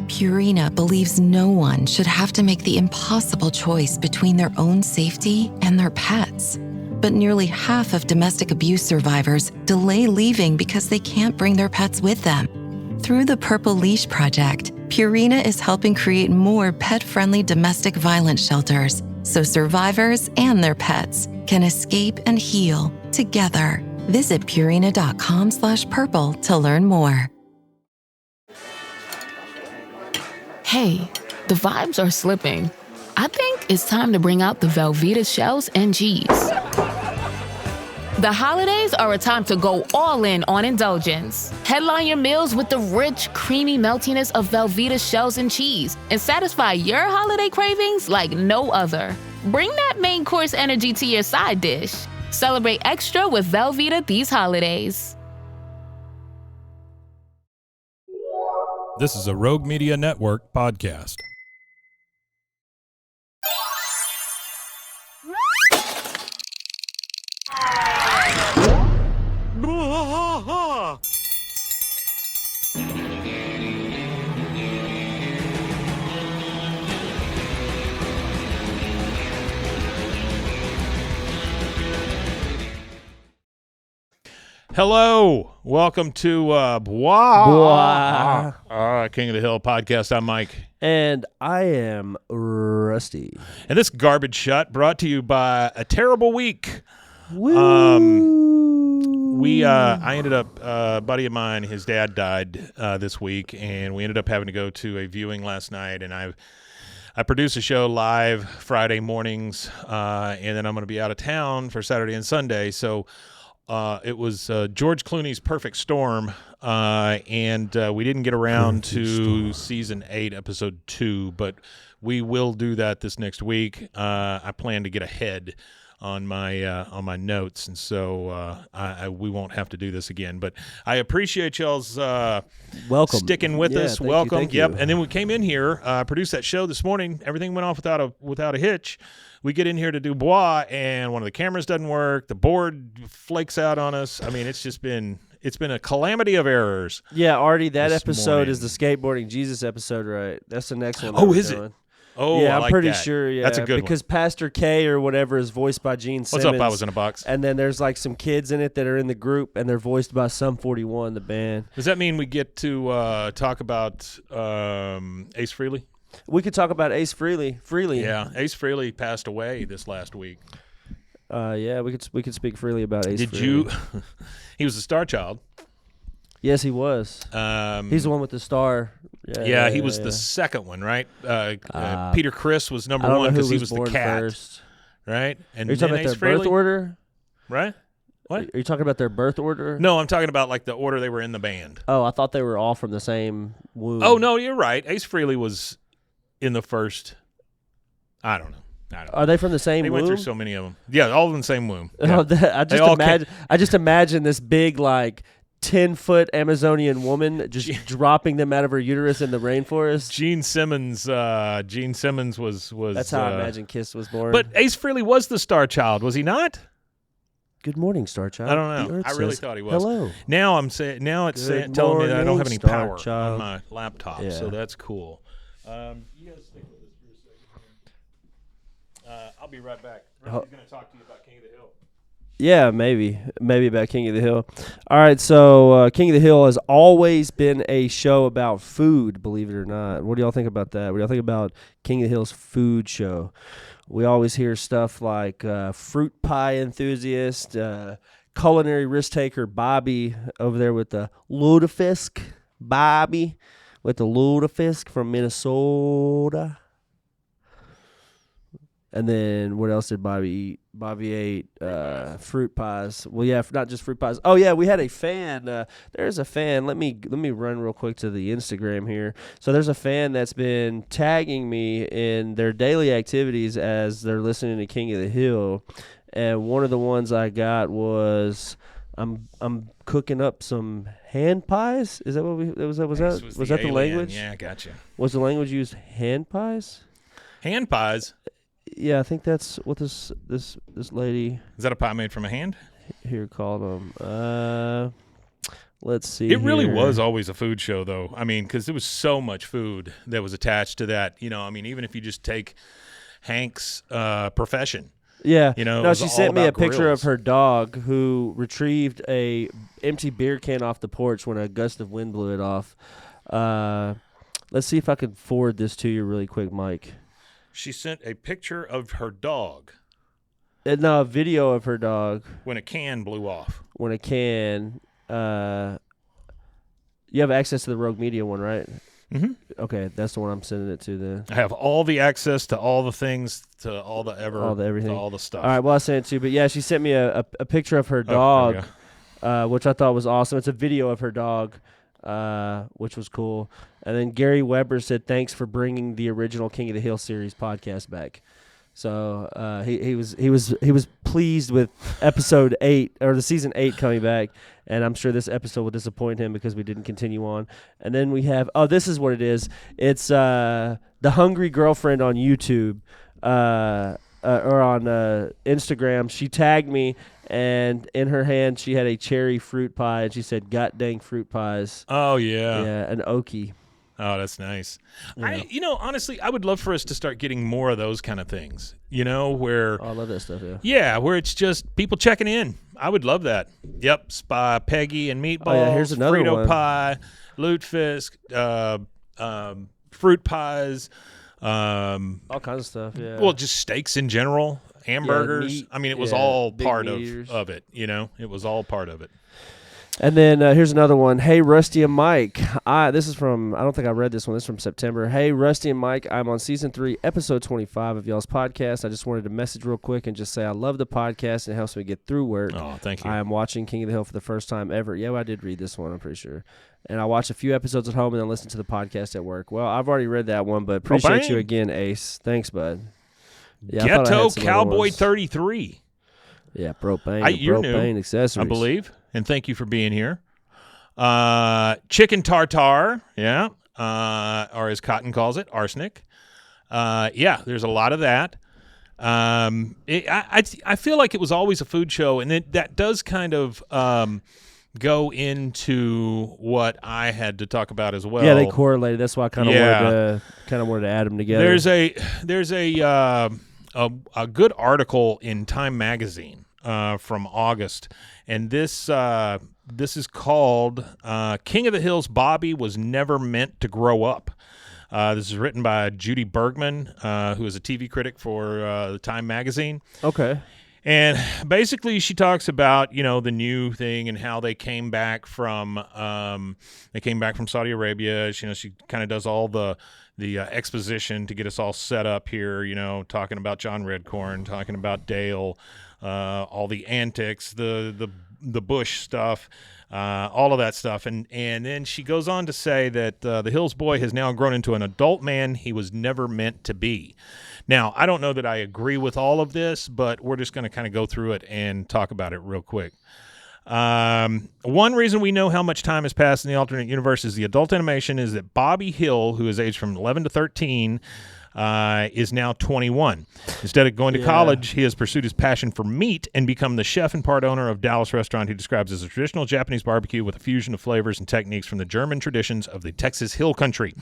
Purina believes no one should have to make the impossible choice between their own safety and their pets. But nearly half of domestic abuse survivors delay leaving because they can't bring their pets with them. Through the Purple Leash Project, Purina is helping create more pet-friendly domestic violence shelters so survivors and their pets can escape and heal together. Visit Purina.com/purple to learn more. Hey, the vibes are slipping. I think it's time to bring out the Velveeta shells and cheese. The holidays are a time to go all in on indulgence. Headline your meals with the rich, creamy meltiness of Velveeta shells and cheese and satisfy your holiday cravings like no other. Bring that main course energy to your side dish. Celebrate extra with Velveeta these holidays. This is a Rogue Media Network podcast. Hello, welcome to King of the Hill podcast. I'm Mike. And I am Rusty. And this garbage shut brought to you by A Terrible Week. Woo. I ended up, a buddy of mine, his dad died this week, and we ended up having to go to a viewing last night, and I produce a show live Friday mornings, and then I'm going to be out of town for Saturday and Sunday, so it was George Clooney's Perfect Storm, and we didn't get around to season 8, episode 2, but we will do that this next week. I plan to get ahead on my notes, and so we won't have to do this again. But I appreciate y'all's welcome sticking with us. Welcome. Thank you. And then we came in here, produced that show this morning. Everything went off without a hitch. We get in here to do Bois, and one of the cameras doesn't work. The board flakes out on us. I mean, it's been a calamity of errors. Yeah, Artie, that episode morning. is the Skateboarding Jesus episode, right? That's the next one. Oh, is it? Oh, yeah, I like I'm pretty that. sure. Yeah, that's a good because one. Pastor K or whatever is voiced by Gene Simmons. What's up? I was in a box. And then there's like some kids in it that are in the group, and they're voiced by Sum 41, the band. Does that mean we get to talk about Ace Frehley? We could talk about Ace Frehley. Yeah, Ace Frehley passed away this last week. Yeah, we could speak freely about Ace Frehley. Did you? He was a star child. Yes, he was. He's the one with the star. Yeah, he was the second one, right? Peter Criss was number one because he was the cat, first. right? And are you talking about Ace their birth Frehley, order? right? What? Are you talking about their birth order? No, I'm talking about like the order they were in the band. Oh, I thought they were all from the same womb. Oh no, you're right. Ace Frehley was in the first. I don't know. Are they from the same They womb? went through so many of them. Yeah, all in the same womb. Oh, Yeah. I just imagine this big like 10-foot Amazonian woman just dropping them out of her uterus in the rainforest. Gene Simmons was. That's how I imagine Kiss was born. But Ace Frehley was the star child, was he not? Good morning, Star Child. I don't know. The Earth I really says, thought he was. Hello. Now I'm saying. Now it's Good telling me that I don't morning, have any Star power Child. on my laptop, Yeah. so that's cool. You guys stick with us for a second. I'll be right back. He's going to talk to you about King of the Hill. Yeah, maybe about King of the Hill. All right, so King of the Hill has always been a show about food, believe it or not. What do y'all think about that? What do y'all think about King of the Hill's food show? We always hear stuff like fruit pie enthusiast, culinary risk taker Bobby over there with the lutefisk. Bobby with the lutefisk from Minnesota. And then what else did Bobby eat? Bobby ate fruit pies. Well, yeah, not just fruit pies. Oh yeah, we had a fan. There's a fan. Let me run real quick to the Instagram here. So there's a fan that's been tagging me in their daily activities as they're listening to King of the Hill, and one of the ones I got was I'm cooking up some hand pies. Is that what was that the language? Yeah, gotcha. Was the language used hand pies? Hand pies. Yeah, I think that's what this lady Is that a pie made from a hand? here called them. Let's see. It really here. was always a food show, though. I mean, because there was so much food that was attached to that. I mean, even if you just take Hank's profession. Yeah. It No, was she all sent me a about picture grills. of her dog who retrieved a empty beer can off the porch when a gust of wind blew it off. Let's see if I can forward this to you really quick, Mike. She sent a picture of her dog No, a video of her dog when a can blew off. when a can. You have access to the Rogue Media one, right? Mm-hmm. Okay, that's the one I'm sending it to then. I have all the access to all the things, to all the everything. to all the stuff. All right, well, I sent it to you. But, yeah, she sent me a picture of her Oh, dog, there we go. which I thought was awesome. It's a video of her dog, which was cool. And then Gary Weber said, thanks for bringing the original King of the Hill series podcast back. So he was pleased with episode 8 or the season 8 coming back, and I'm sure this episode will disappoint him because we didn't continue on. And then we have this is what it is. It's the Hungry Girlfriend on YouTube or on Instagram. She tagged me, and in her hand she had a cherry fruit pie, and she said, "God dang fruit pies." Oh yeah. Yeah, an Okie. Oh, that's nice. Yeah. Honestly, I would love for us to start getting more of those kind of things. Where Oh, I love that stuff. Yeah. yeah, where it's just people checking in. I would love that. Yep, Peggy and meatballs. Oh, yeah, here's another Frito one. pie, lutefisk, fruit pies. All kinds of stuff. Yeah. Well, just steaks in general, hamburgers. meat, I mean, it was yeah, all big part meat eaters. of it. It was all part of it. And then here's another one. Hey, Rusty and Mike. This is from, I don't think I read this one. This is from September. Hey, Rusty and Mike, I'm on season 3, episode 25 of y'all's podcast. I just wanted to message real quick and just say I love the podcast and it helps me get through work. Oh, thank you. I am watching King of the Hill for the first time ever. Yeah, well, I did read this one, I'm pretty sure. And I watch a few episodes at home and then listen to the podcast at work. Well, I've already read that one, but appreciate you bang. again, Ace. Thanks, bud. Yeah, I thought I had Ghetto some other Cowboy ones. 33. Yeah, propane. You're new, propane accessories. I believe. And thank you for being here. Chicken tartare, yeah, or as Cotton calls it, arsenic. Yeah, there's a lot of that. I feel like it was always a food show, and that does kind of go into what I had to talk about as well. Yeah, they correlated. That's why I kind of wanted to add them together. There's a good article in Time Magazine from August, and this is called King of the Hills Bobby Was Never Meant to Grow Up. This is written by Judy Bergman, who is a TV critic for the Time Magazine. Okay. And basically she talks about, the new thing and how they came back from Saudi Arabia. She kind of does all the exposition to get us all set up here, talking about John Redcorn, talking about Dale, all the antics, the Bush stuff, all of that stuff. And then she goes on to say that the Hills boy has now grown into an adult man he was never meant to be. Now, I don't know that I agree with all of this, but we're just going to kind of go through it and talk about it real quick. One reason we know how much time has passed in the alternate universe is the adult animation is that Bobby Hill, who is aged from 11 to 13, is now 21. Instead of going to college, he has pursued his passion for meat and become the chef and part owner of Dallas restaurant he describes as a traditional Japanese barbecue with a fusion of flavors and techniques from the German traditions of the Texas Hill Country.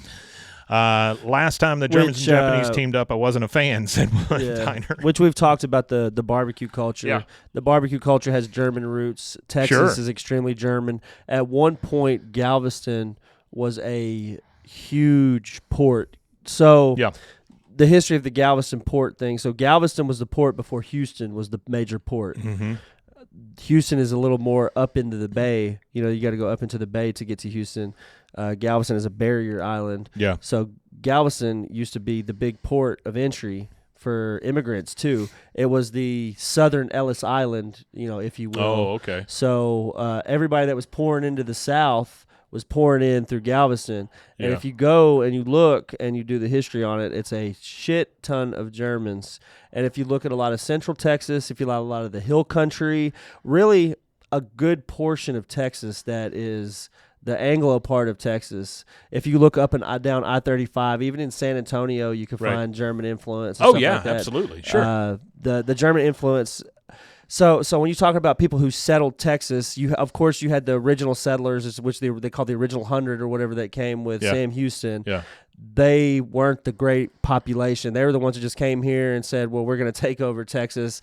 Last time the Germans and Japanese teamed up, I wasn't a fan, said one diner. Which we've talked about the barbecue culture. Yeah. The barbecue culture has German roots. Texas is extremely German. At one point, Galveston was a huge port. So the history of the Galveston port thing. So Galveston was the port before Houston was the major port. Mm-hmm. Houston is a little more up into the bay. You got to go up into the bay to get to Houston. Galveston is a barrier island. Yeah. So Galveston used to be the big port of entry for immigrants too. It was the southern Ellis Island, if you will. Oh, okay. So everybody that was pouring into the south was pouring in through Galveston. And Yeah. if you go and you look and you do the history on it, it's a shit ton of Germans. And if you look at a lot of central Texas, if you look at a lot of the hill country, really a good portion of Texas that is the Anglo part of Texas. If you look up and down I-35, even in San Antonio, you can find German influence. And Oh, stuff yeah, like that. absolutely. Sure. The German influence So when you talk about people who settled Texas, of course you had the original settlers, which they called the original 100 or whatever, that came with Sam Houston. Yeah. They weren't the great population. They were the ones who just came here and said, well, we're going to take over Texas.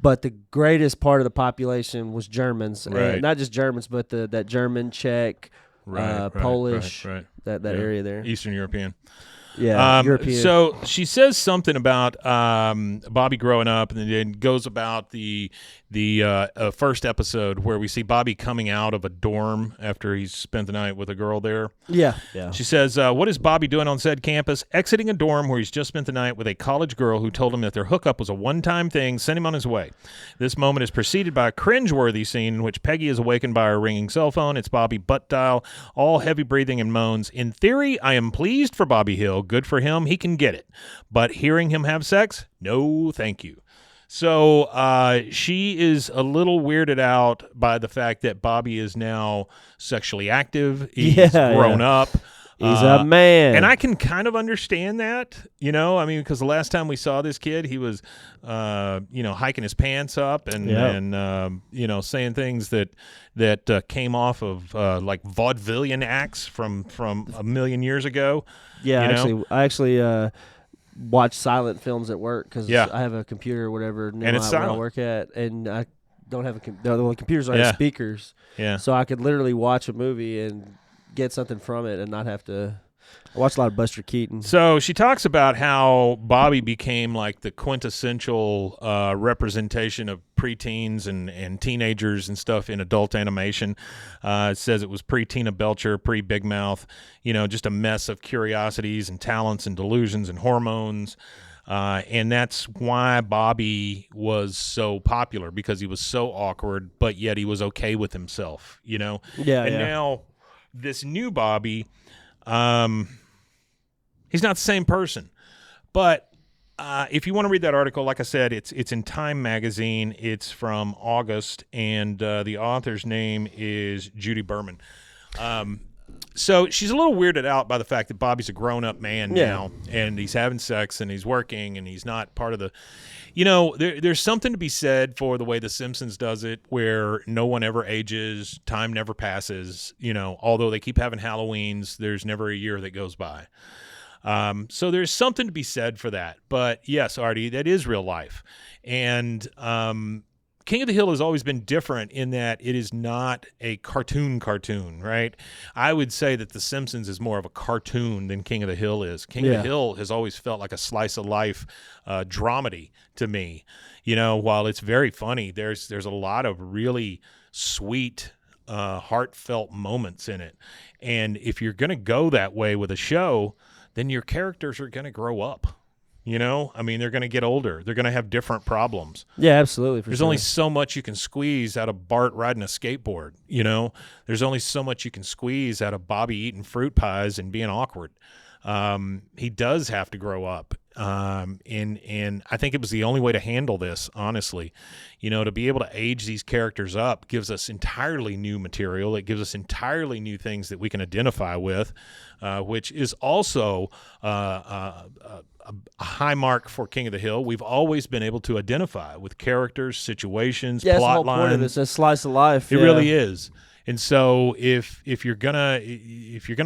But the greatest part of the population was Germans. Right. And not just Germans, but that German, Czech, Polish, that area there. Eastern European. Yeah, European. So she says something about Bobby growing up, and then goes about the first episode where we see Bobby coming out of a dorm after he's spent the night with a girl there. Yeah. She says, what is Bobby doing on said campus? Exiting a dorm where he's just spent the night with a college girl who told him that their hookup was a one-time thing, sent him on his way. This moment is preceded by a cringe-worthy scene in which Peggy is awakened by her ringing cell phone. It's Bobby butt dial, all heavy breathing and moans. In theory, I am pleased for Bobby Hill. Good for him. He can get it. But hearing him have sex? No, thank you. So she is a little weirded out by the fact that Bobby is now sexually active. He's grown up. He's a man. And I can kind of understand that, I mean, because the last time we saw this kid, he was, hiking his pants up and saying things that came off of like vaudevillian acts from a million years ago. Yeah, I actually watch silent films at work because I have a computer or whatever near where I work at, and I don't have the computers don't have speakers. Yeah. So I could literally watch a movie and get something from it and not have to. I watch a lot of Buster Keaton. So she talks about how Bobby became like the quintessential representation of preteens and teenagers and stuff in adult animation. It says it was pre-Tina Belcher, pre-Big Mouth, just a mess of curiosities and talents and delusions and hormones. And that's why Bobby was so popular, because he was so awkward, but yet he was okay with himself, Yeah. And now this new Bobby, he's not the same person. But if you want to read that article, like I said, it's in Time Magazine. It's from August, and the author's name is Judy Berman. So she's a little weirded out by the fact that Bobby's a grown-up man now, and he's having sex, and he's working, and he's not part of the there's something to be said for the way The Simpsons does it, where no one ever ages, time never passes, although they keep having Halloweens, there's never a year that goes by. So there's something to be said for that. But yes, Artie, that is real life. And King of the Hill has always been different in that it is not a cartoon, right? I would say that The Simpsons is more of a cartoon than King of the Hill is. King of the Hill has always felt like a slice of life dramedy to me. While it's very funny, there's a lot of really sweet, heartfelt moments in it. And if you're going to go that way with a show, then your characters are going to grow up. I mean, they're going to get older. They're going to have different problems. Yeah, absolutely. There's only so much you can squeeze out of Bart riding a skateboard. There's only so much you can squeeze out of Bobby eating fruit pies and being awkward. He does have to grow up. And I think it was the only way to handle this, honestly. To be able to age these characters up gives us entirely new material. It gives us entirely new things that we can identify with, which is also a high mark for King of the Hill. We've always been able to identify with characters, situations, plot the whole lines. Point of it's a slice of life. It really is. And so if you're gonna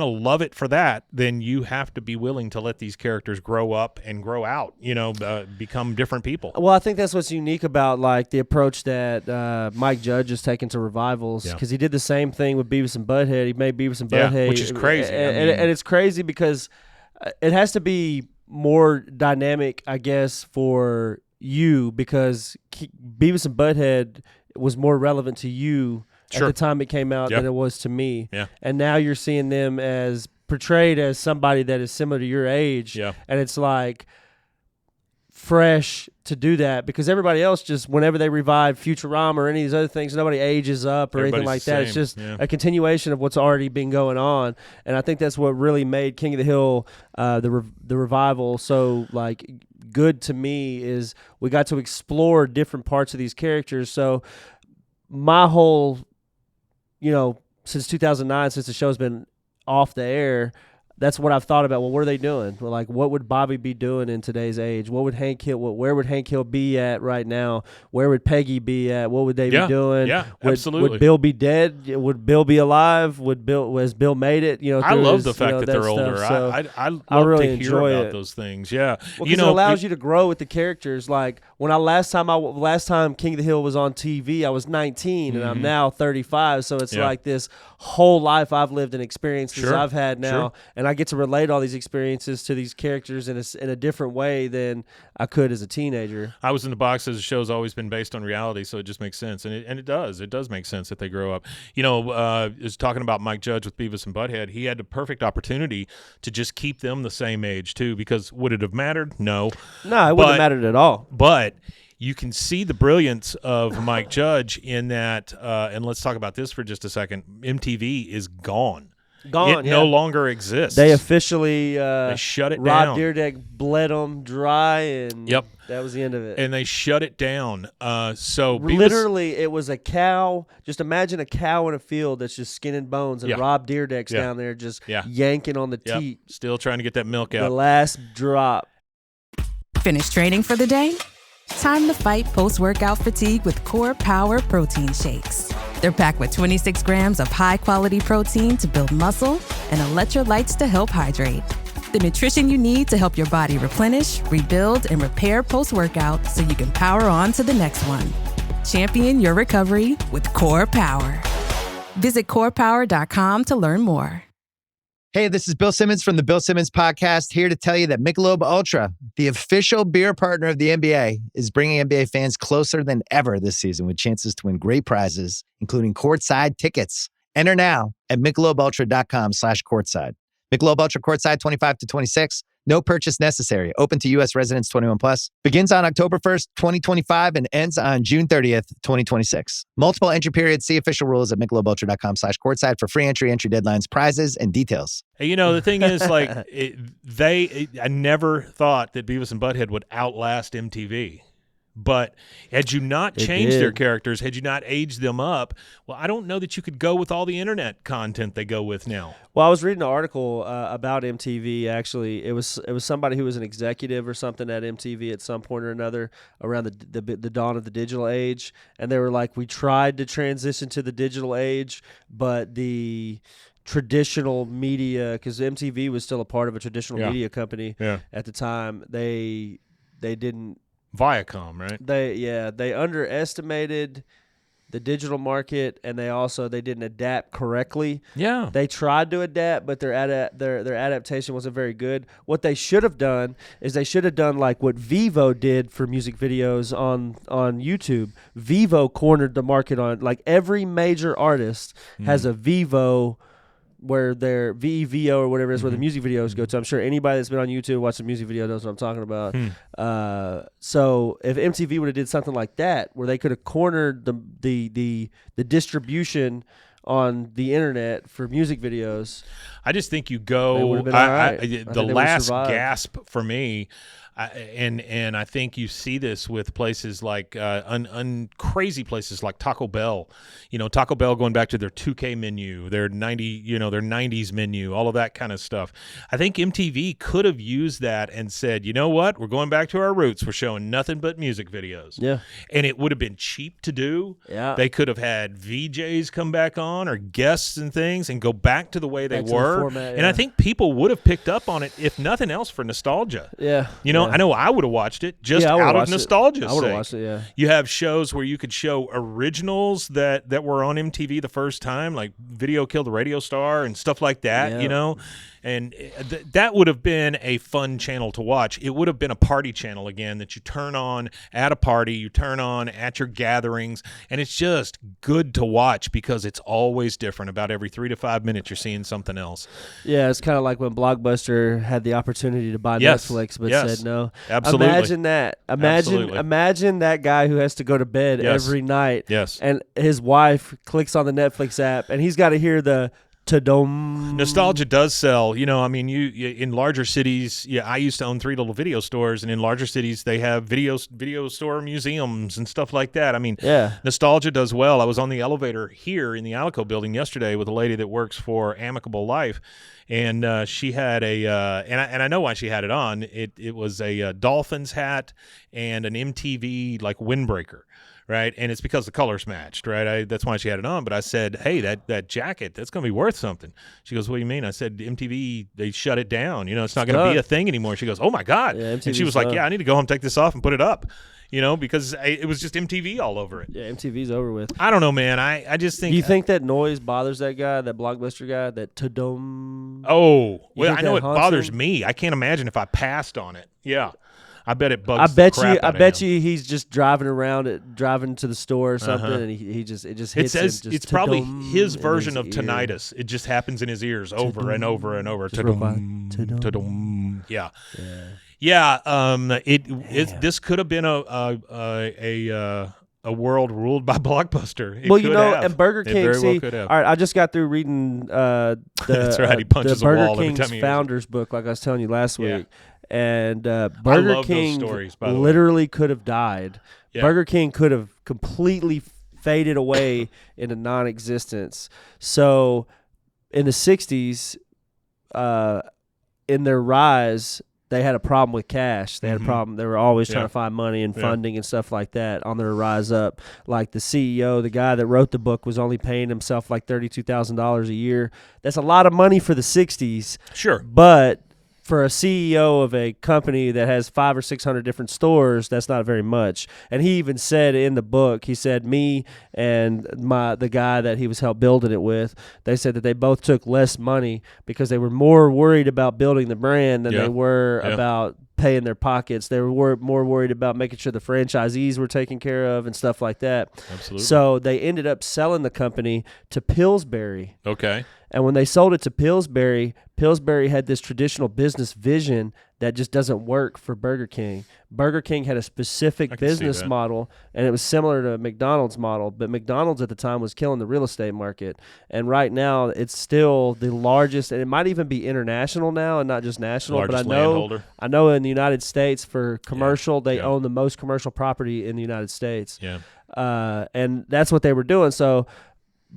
love it for that, then you have to be willing to let these characters grow up and grow out, become different people. Well, I think that's what's unique about like the approach that Mike Judge has taken to revivals, because he did the same thing with Beavis and Butthead. He made Beavis and Butthead, which is crazy. And it's crazy because it has to be more dynamic, I guess, for you, because Beavis and Butthead was more relevant to you at the time it came out than it was to me. Yeah. And now you're seeing them as portrayed as somebody that is similar to your age. Yeah. And it's like fresh to do that, because everybody else just, whenever they revive Futurama or any of these other things, nobody ages up or anything like that. It's just a continuation of what's already been going on. And I think that's what really made King of the Hill, the revival, so like good to me, is we got to explore different parts of these characters. So my whole, since 2009, since the show's been off the air, that's what I've thought about. Well, what are they doing? Well, like, what would Bobby be doing in today's age? What would Hank Hill? Where would Hank Hill be at right now? Where would Peggy be at? What would they be doing? Yeah, would, absolutely. Would Bill be dead? Would Bill be alive? Was Bill made it? I love the fact that they're older. So I love really to hear enjoy about it. those things. Yeah, well, it allows you to grow with the characters. Like when last time King of the Hill was on TV, I was 19 and I'm now 35. So it's like this whole life I've lived and experiences I've had now, and I get to relate all these experiences to these characters in a different way than I could as a teenager. I was in the box as the show's always been based on reality, so it just makes sense, and it does make sense that they grow up. Is talking about Mike Judge with Beavis and Butthead. He had the perfect opportunity to just keep them the same age too, because would it have mattered? No, it wouldn't have mattered at all. But you can see the brilliance of Mike Judge in that, and let's talk about this for just a second. MTV is gone. It no longer exists. They officially they shut it Rob down. Dyrdek bled them dry, and that was the end of it. And they shut it down. So literally, it was a cow. Just imagine a cow in a field that's just skin and bones, and Rob Dyrdek's down there just yanking on the teat. Still trying to get that milk out. The last drop. Finish training for the day? Time to fight post-workout fatigue with Core Power Protein Shakes. They're packed with 26 grams of high-quality protein to build muscle and electrolytes to help hydrate. The nutrition you need to help your body replenish, rebuild, and repair post-workout so you can power on to the next one. Champion your recovery with Core Power. Visit corepower.com to learn more. Hey, this is Bill Simmons from the Bill Simmons Podcast, here to tell you that Michelob Ultra, the official beer partner of the NBA, is bringing NBA fans closer than ever this season with chances to win great prizes, including courtside tickets. Enter now at MichelobUltra.com/courtside. Michelob Ultra Courtside 25 to 26. No purchase necessary. Open to U.S. residents 21 plus. Begins on October 1st, 2025 and ends on June 30th, 2026. Multiple entry periods. See official rules at MichelobUltra.com/courtside for free entry deadlines, prizes, and details. Hey, the thing is, like, I never thought that Beavis and Butthead would outlast MTV. But had you not changed their characters, had you not aged them up, well, I don't know that you could go with all the internet content they go with now. Well, I was reading an article about MTV. Actually, it was somebody who was an executive or something at MTV at some point or another around the dawn of the digital age, and they were like, we tried to transition to the digital age, but the traditional media, because MTV was still a part of a traditional media company at the time, they didn't. Viacom, right? They underestimated the digital market, and they didn't adapt correctly. Yeah, they tried to adapt, but their adaptation wasn't very good. What they should have done is they should have done like what Vivo did for music videos on YouTube. Vivo cornered the market on, like, every major artist has a Vivo, where their VEVO or whatever it is, where the music videos go to. I'm sure anybody that's been on YouTube watched a music video knows what I'm talking about. So if MTV would have did something like that, where they could have cornered the distribution on the internet for music videos, I just think you go. The last gasp for me. And I think you see this with places like crazy places like Taco Bell. Taco Bell going back to their 2K menu, their 90s menu, all of that kind of stuff. I think MTV could have used that and said, you know what, we're going back to our roots. We're showing nothing but music videos. Yeah, and it would have been cheap to do. Yeah, they could have had VJs come back on or guests and things and go back to the way they were. Format, and I think people would have picked up on it, if nothing else, for nostalgia. Yeah, I know I would have watched it just out of nostalgia. I would have watched it, yeah. You have shows where you could show originals that were on MTV the first time, like Video Killed the Radio Star and stuff like that, And that would have been a fun channel to watch. It would have been a party channel again that you turn on at a party, you turn on at your gatherings, and it's just good to watch because it's always different. About every 3 to 5 minutes, you're seeing something else. Yeah, it's kind of like when Blockbuster had the opportunity to buy Netflix, but said no. Absolutely. Imagine that. Imagine that guy who has to go to bed every night, and his wife clicks on the Netflix app, and he's got to hear the Ta-dum. Nostalgia does sell. You know, I mean, you in larger cities. Yeah, I used to own 3 little video stores, and in larger cities, they have video store museums and stuff like that. I mean, Yeah. nostalgia does well. I was on the elevator here in the Alico building yesterday with a lady that works for Amicable Life, and she had and I know why she had it on. It was a Dolphins hat and an MTV like windbreaker. Right, and it's because the colors matched, right? That's why she had it on. But I said, hey, that jacket, that's going to be worth something. She goes, what do you mean? I said, MTV, they shut it down. You know, it's not going to be a thing anymore. She goes, oh, my God. Yeah, and MTV's she was like, done. yeah, I need to go home, take this off, and put it up, you know, because it was just MTV all over it. Yeah, MTV's over with. I don't know, man. I just think. Do you think that noise bothers that guy, that Blockbuster guy, that ta-dum? Oh, well, think I know that it haunts bothers him? me. I can't imagine if I passed on it. Yeah. I bet it bugs I the bet crap you. I out of bet him. you he's just driving to the store or something, and it just It hits says him. Just it's probably ta-dum his in version of his ear. tinnitus. It just happens in his ears over and over and over. Just real quiet. Ta-dum, Ta-dum. ta-dum. Yeah. This could have been a world ruled by Blockbuster. It Well, you could know, have. and Burger It King. very well See, could have. all right, I just got through reading That's right, he punches the a Burger wall every King's time he hears it. founders book, like I was telling you last Yeah. week. And Burger love those King stories, by the way. literally could have died. Yeah. Burger King could have completely faded away into non-existence. So in the 60s, in their rise, they had a problem with cash. They had a problem. They were always trying Yeah. to find money and Yeah. funding and stuff like that on their rise up. Like the CEO, the guy that wrote the book, was only paying himself like $32,000 a year. That's a lot of money for the 60s. Sure. But for a CEO of a company that has 500 or 600 different stores, that's not very much. And he even said in the book, he said, me and the guy that he was helped building it with, they said that they both took less money because they were more worried about building the brand than Yeah. they were Yeah. about paying their pockets. They were more worried about making sure the franchisees were taken care of and stuff like that. Absolutely. So they ended up selling the company to Pillsbury. Okay. And when they sold it to Pillsbury, Pillsbury had this traditional business vision that just doesn't work for Burger King. Burger King had a I specific can see business that. model, and it was similar to McDonald's model, but McDonald's at the time was killing the real estate market. And right now, it's still the largest, and it might even be international now and not just national. Largest but landholder. I know in the United States for commercial, they yeah. own the most commercial property in the United States. Yeah. And that's what they were doing. So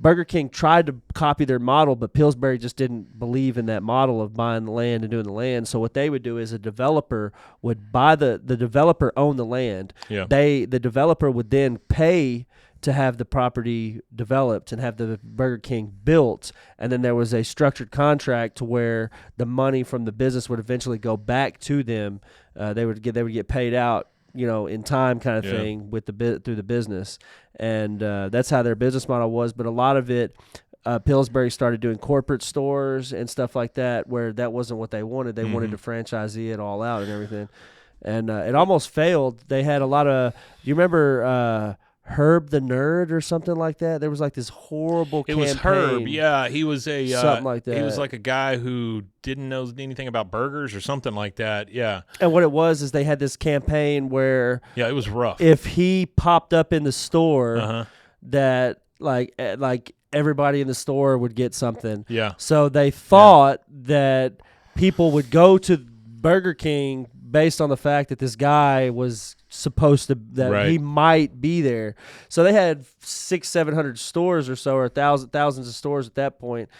Burger King tried to copy their model, but Pillsbury just didn't believe in that model of buying the land and doing the land. So what they would do is a developer would buy the developer owned the land. Yeah. The developer would then pay to have the property developed and have the Burger King built, and then there was a structured contract to where the money from the business would eventually go back to them. They would get paid out, in time, kind of Yeah. thing, with through the business, and that's how their business model was. But a lot of it, Pillsbury started doing corporate stores and stuff like that, where that wasn't what they wanted. They wanted to franchisee it all out and everything, and it almost failed. They had a lot of. Do you remember Herb the Nerd or something like that? There was like this horrible It campaign. was Herb. Yeah, he was a Something like He was that. like a guy who didn't know anything about burgers or something like that. Yeah, And what it was is they had this campaign where yeah, it was rough. if he popped up in the store, Uh-huh. that like everybody in the store would get something. Yeah. So they thought that people would go to Burger King based on the fact that this guy was supposed to, that Right. he might be there. So they had 600-700 stores or so, or thousands of stores at that point.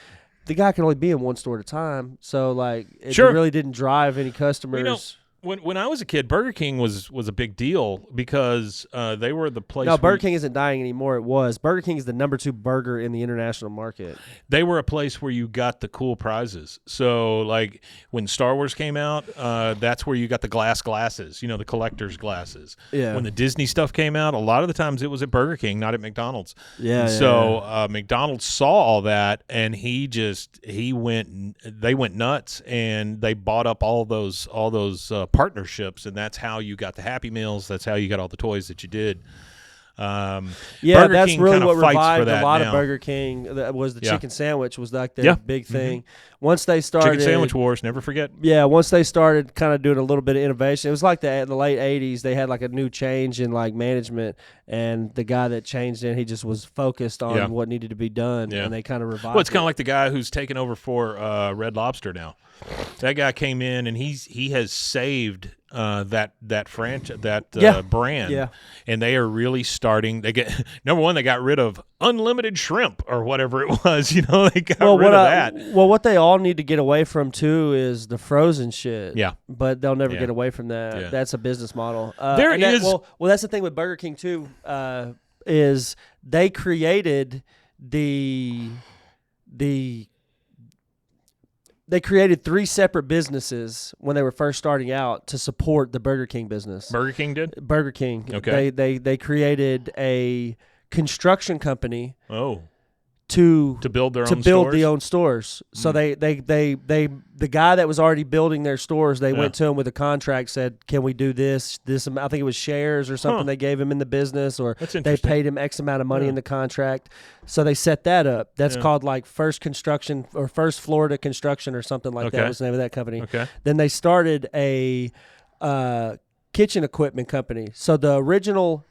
The guy could only be in one store at a time, so like it Sure. really didn't drive any customers. When I was a kid, Burger King was a big deal because they were the place. No, where Burger King isn't dying anymore. It was. Burger King is the number 2 burger in the international market. They were a place where you got the cool prizes. So, like when Star Wars came out, that's where you got the glasses, the collector's glasses. Yeah. When the Disney stuff came out, a lot of the times it was at Burger King, not at McDonald's. Yeah. And so McDonald's saw all that, and they went nuts, and they bought up all those partnerships, and that's how you got the Happy Meals. That's how you got all the toys that you did. Yeah, Burger that's King really kinda what fights for revived that a lot now. of Burger King. That was the Yeah. chicken sandwich was like their Yeah. big thing. Once they started Chicken sandwich wars, never forget. Yeah, once they started kind of doing a little bit of innovation, it was like in the late '80s. They had like a new change in like management, and the guy that changed it, he just was focused on Yeah. what needed to be done, Yeah. and they kind of revived. Well, it's kind it. of like the guy who's taken over for Red Lobster now. That guy came in and he has saved that franchise, Yeah. brand. Yeah. And they are really starting. They get number one. They got rid of unlimited shrimp or whatever it was. They got rid of that. What they all need to get away from too is the frozen shit. Yeah. but they'll never Yeah. get away from that. Yeah. That's a business model. There and that- is- well, that's the thing with Burger King too. Is they created They created 3 separate businesses when they were first starting out to support the Burger King business. Burger King did. Burger King. Okay. They created a construction company Oh, to build their to own build stores? the own stores. So they the guy that was already building their stores, they Yeah. went to him with a contract, said, "Can we do this? I think it was shares or something Huh. they gave him in the business, or That's they interesting. paid him X amount of money Yeah. in the contract." So they set that up. That's Yeah. called like First Construction or First Florida Construction or something like that Okay. was the name of that company. Okay. Then they started a kitchen equipment company. So the original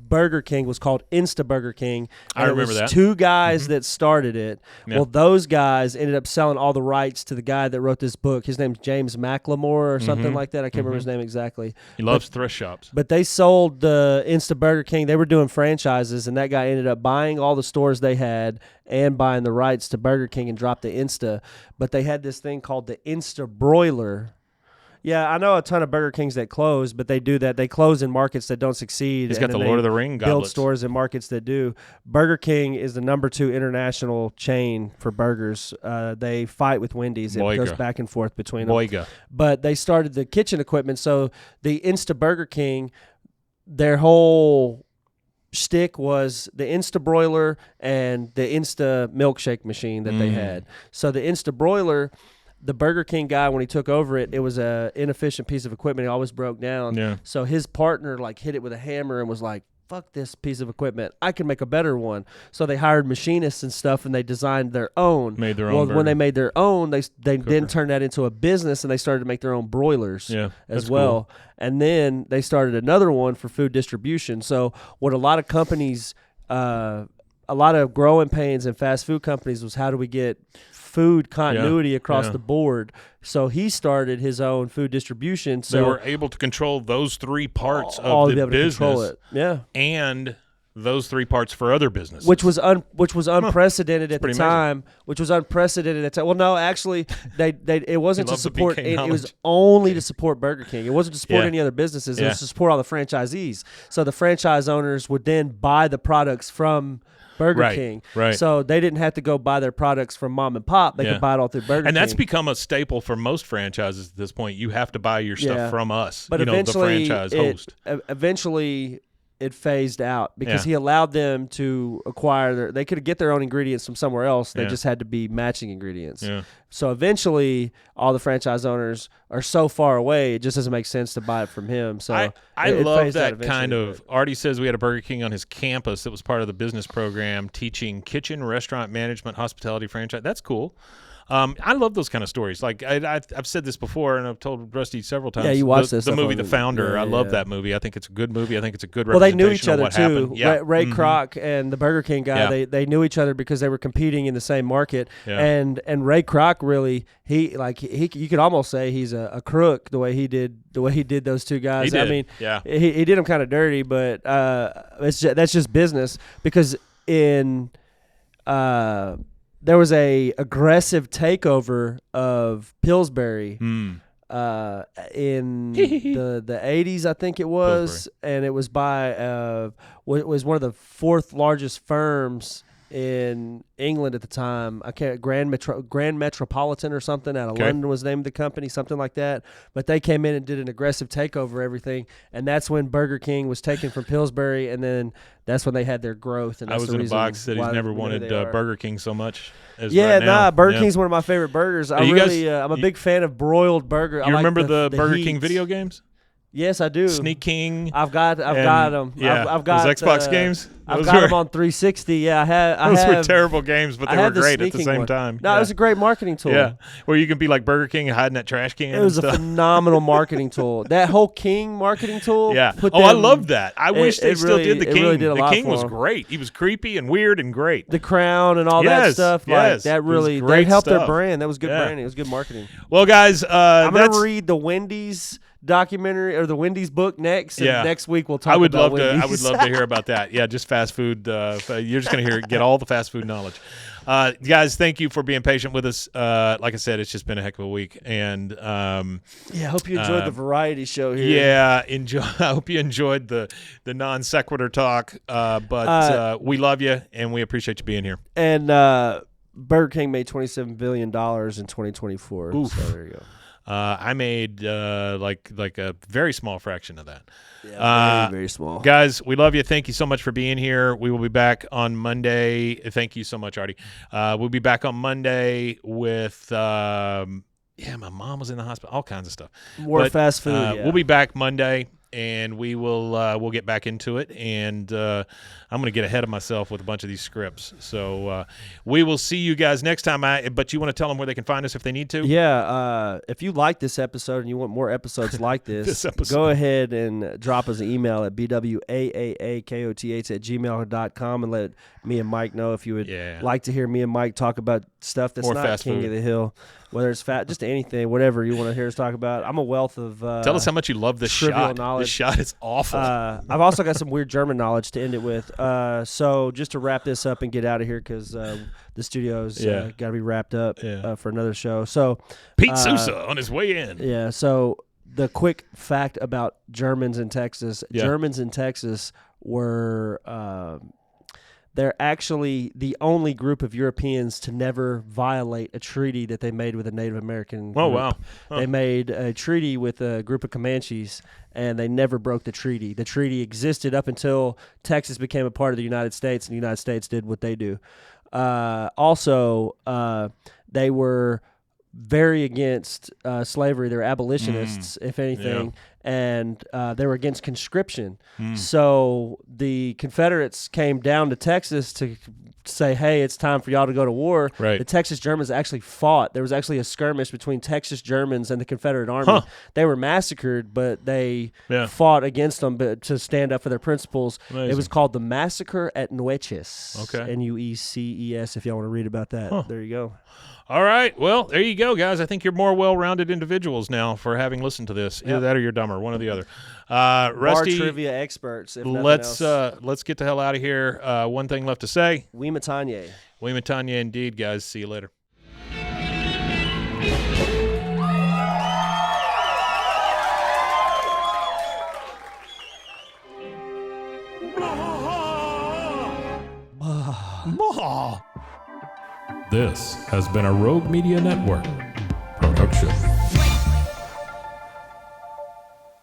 Burger King was called Insta Burger King. I and it remember was that. 2 guys that started it. Yeah. Well, those guys ended up selling all the rights to the guy that wrote this book. His name's James McLemore or something like that. I can't remember his name exactly. He loves thrift shops. But they sold the Insta Burger King. They were doing franchises, and that guy ended up buying all the stores they had and buying the rights to Burger King and dropped the Insta. But they had this thing called the Insta Broiler. Yeah, I know a ton of Burger Kings that close, but they do that. They close in markets that don't succeed. He's and got the then Lord they of the Ring build goblets. stores in markets that do. Burger King is the number 2 international chain for burgers. They fight with Wendy's. It goes Boyga. back and forth between them. Boyga. But they started the kitchen equipment. So the Insta Burger King, their whole shtick was the Insta Broiler and the Insta milkshake machine that they had. So the Insta Broiler, the Burger King guy, when he took over it was a inefficient piece of equipment. It always broke down. Yeah. So his partner hit it with a hammer and was like, "Fuck this piece of equipment. I can make a better one." So they hired machinists and stuff, and they designed their own. Made their own Well, burger. when they made their own, they then turned that into a business, and they started to make their own broilers Yeah, as that's well. And then they started another one for food distribution. So what a lot of companies, a lot of growing pains and fast food companies was, how do we get food continuity across yeah. the board? So he started his own food distribution. So They were able to control those 3 parts all of to be the able to control business it. Yeah. and those 3 parts for other businesses. Which was unprecedented at the pretty time. Which was unprecedented at the time. Well, no, actually, it wasn't He to loves the support. BK It was knowledge. only to support Burger King. It wasn't to support Yeah. any other businesses. It Yeah. was to support all the franchisees. So the franchise owners would then buy the products from Burger Right, King. right. So they didn't have to go buy their products from mom and pop. They Yeah. could buy it all through Burger King. And that's become a staple for most franchises at this point. You have to buy your stuff Yeah. from us, But the eventually, franchise host. eventually it phased out because Yeah. he allowed them to acquire they could get their own ingredients from somewhere else. They Yeah. just had to be matching ingredients. Yeah. So eventually, all the franchise owners are so far away, it just doesn't make sense to buy it from him. So I it love phased out that kind eventually, of. Artie says we had a Burger King on his campus that was part of the business program teaching kitchen, restaurant management, hospitality franchise. That's cool. I love those kind of stories. Like I've said this before, and I've told Rusty several times. Yeah, you watched this the stuff movie on The the- Founder. yeah, I love yeah. that movie. I think it's a good movie. I think it's a good Well, they knew representation each of other what too. happened. Yeah. Ray Kroc and the Burger King guy, Yeah. they knew each other because they were competing in the same market. Yeah. And Ray Kroc really he you could almost say he's a crook the way he did those 2 guys. He I did, mean, yeah. he did them kind of dirty, but that's just business because there was a aggressive takeover of Pillsbury in the 80s, I think it was, and it was by was one of the 4th largest firms in England at the time. I can't Grand Metropolitan or something out of Okay. London was the name of the company, something like that. But they came in and did an aggressive takeover of everything, and that's when Burger King was taken from Pillsbury, and then that's when they had their growth. And I that's was the in a reason box that he's why never we know wanted they are. Burger King so much as Yeah, right now. Burger Yeah. King's one of my favorite burgers. you guys- I'm a big fan of broiled burger. I You like remember the Burger King heat. video games? Yes, I do. Sneak King. I've got them. Yeah, I've got those Xbox games. I've got them on 360. Yeah, Those were terrible games, but they were great at the sneaking same one. time. No, it was a great marketing tool. Yeah, where you can be like Burger King and hide in that trash can. It was and a stuff. phenomenal marketing tool. That whole King marketing tool. Yeah. put I them- loved that. I wish they it still really- did the it King. really did a The lot King for was them. great. He was creepy and weird and great. The Crown and all that Yes, stuff. yes. Like that It was really great that helped their stuff. brand. That was good Yeah. branding. It was good marketing. Well, guys, I'm that's. gonna read the Wendy's documentary or the Wendy's book next. And Yeah. next week we'll talk. I would about love to. I would Wendy's. love to hear about that. Yeah, just fast food. You're just going to get all the fast food knowledge. Guys, thank you for being patient with us. Like I said, it's just been a heck of a week, and Yeah, I hope you enjoyed the variety show here. yeah, enjoy. I hope you enjoyed the non sequitur talk. But we love you, and we appreciate you being here. And Burger King made $27 billion in 2024. Oof. So there you go. I made like a very small fraction of that. Yeah, very small. Guys, we love you. Thank you so much for being here. We will be back on Monday. Thank you so much, Artie. We'll be back on Monday with my mom was in the hospital, all kinds of stuff. More fast food. Yeah. We'll be back Monday, and we'll get back into it. And I'm going to get ahead of myself with a bunch of these scripts. So we will see you guys next time. But you want to tell them where they can find us if they need to? Yeah, if you like this episode and you want more episodes like this, This episode. go ahead and drop us an email at bwaaakoth@gmail.com and let me and Mike know if you would like to hear me and Mike talk about stuff that's More not fast King food. of the Hill, whether it's just anything, whatever you want to hear us talk about. I'm a wealth of Tell us how much you love this trivial shot. knowledge. This shot is awful. I've also got some weird German knowledge to end it with. So just to wrap this up and get out of here because the studio's got to be wrapped up for another show. So Pete Sousa on his way in. Yeah. So the quick fact about Germans in Texas: Germans in Texas were they're actually the only group of Europeans to never violate a treaty that they made with a Native American group. Oh, wow. Huh. They made a treaty with a group of Comanches, and they never broke the treaty. The treaty existed up until Texas became a part of the United States, and the United States did what they do. Also, they were very against slavery. They're abolitionists, if anything, and they were against conscription. So the Confederates came down to Texas to say, hey, it's time for y'all to go to war. Right. The Texas Germans actually fought. There was actually a skirmish between Texas Germans and the Confederate Army. They were massacred, but they fought against them to stand up for their principles. Amazing. It was called the Massacre at Nueces. Okay. Nueces, if y'all want to read about that. There you go. All right. Well, there you go, guys. I think you're more well-rounded individuals now for having listened to this. Either that or you're dumber, one or the other. Rusty, Bar trivia experts, if nothing else. let's get the hell out of here. One thing left to say. Wima Tanya. Wima Tanya indeed, guys. See you later. This has been a Rogue Media Network production.